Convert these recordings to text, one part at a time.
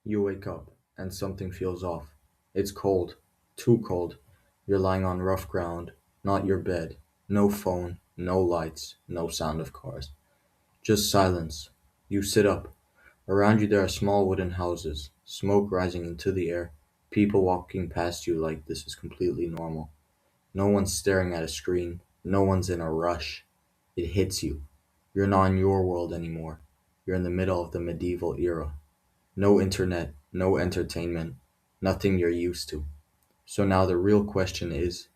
You wake up and something feels off. It's cold, too cold. You're lying on rough ground, not your bed. No phone, no lights, no sound of cars. Just silence. You sit up. Around you there are small wooden houses, smoke rising into the air, people walking past you like this is completely normal. No one's staring at a screen, no one's in a rush. It hits you. You're not in your world anymore. You're in the middle of the medieval era. No internet, no entertainment, nothing you're used to. So now the real question is,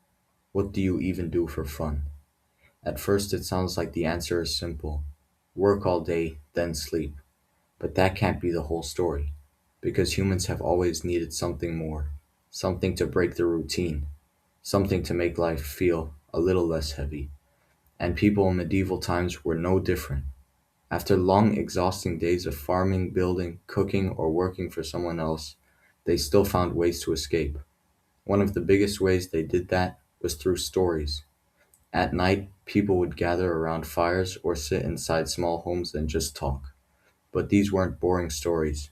what do you even do for fun? At first it sounds like the answer is simple. Work all day, then sleep. But that can't be the whole story. Because humans have always needed something more. Something to break the routine. Something to make life feel a little less heavy. And people in medieval times were no different. After long, exhausting days of farming, building, cooking, or working for someone else, they still found ways to escape. One of the biggest ways they did that was through stories. At night, people would gather around fires or sit inside small homes and just talk. But these weren't boring stories.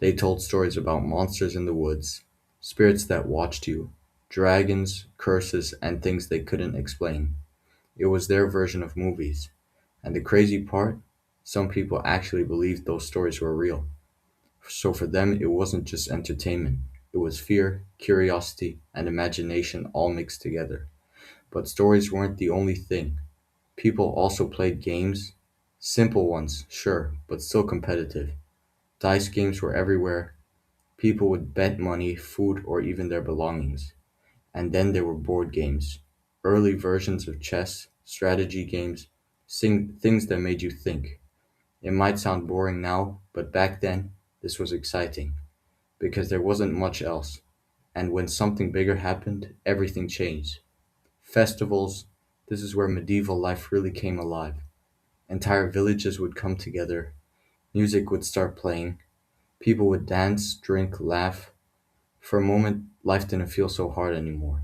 They told stories about monsters in the woods, spirits that watched you, dragons, curses, and things they couldn't explain. It was their version of movies. And the crazy part, some people actually believed those stories were real. So for them, it wasn't just entertainment. It was fear, curiosity, and imagination all mixed together. But stories weren't the only thing. People also played games. Simple ones, sure, but still competitive. Dice games were everywhere. People would bet money, food, or even their belongings. And then there were board games. Early versions of chess, strategy games, things that made you think. It might sound boring now, but back then, this was exciting because there wasn't much else. And when something bigger happened, everything changed. Festivals, this is where medieval life really came alive. Entire villages would come together, music would start playing, people would dance, drink, laugh. For a moment, life didn't feel so hard anymore.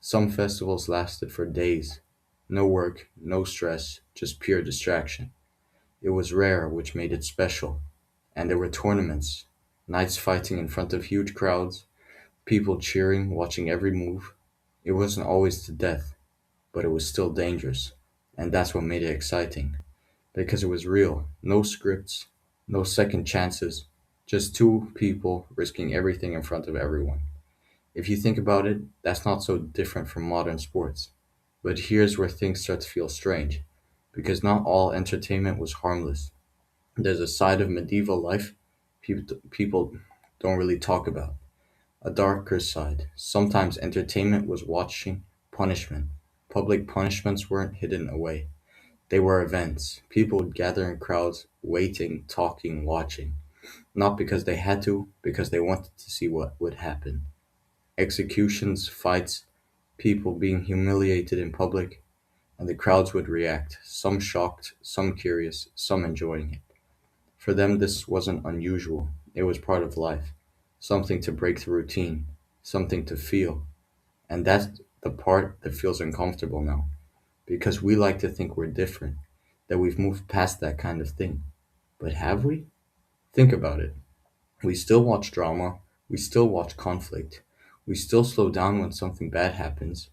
Some festivals lasted for days. No work, no stress, just pure distraction. It was rare, which made it special. And there were tournaments, knights fighting in front of huge crowds, people cheering, watching every move. It wasn't always to death, but it was still dangerous. And that's what made it exciting. Because it was real. No scripts, no second chances, just two people risking everything in front of everyone. If you think about it, that's not so different from modern sports. But here's where things start to feel strange. Because not all entertainment was harmless. There's a side of medieval life people don't really talk about. A darker side. Sometimes entertainment was watching punishment. Public punishments weren't hidden away. They were events. People would gather in crowds, waiting, talking, watching. Not because they had to, because they wanted to see what would happen. Executions, fights, people being humiliated in public, and the crowds would react, some shocked, some curious, some enjoying it. For them, this wasn't unusual. It was part of life. Something to break the routine, something to feel. And that's the part that feels uncomfortable now. Because we like to think we're different, that we've moved past that kind of thing. But have we? Think about it. We still watch drama, we still watch conflict, we still slow down when something bad happens.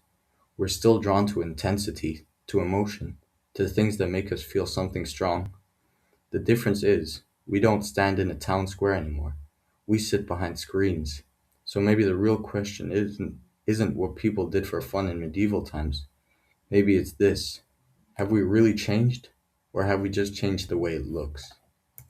We're still drawn to intensity, to emotion, to things that make us feel something strong. The difference is, we don't stand in a town square anymore. We sit behind screens. So maybe the real question isn't what people did for fun in medieval times. Maybe it's this. Have we really changed? Or have we just changed the way it looks?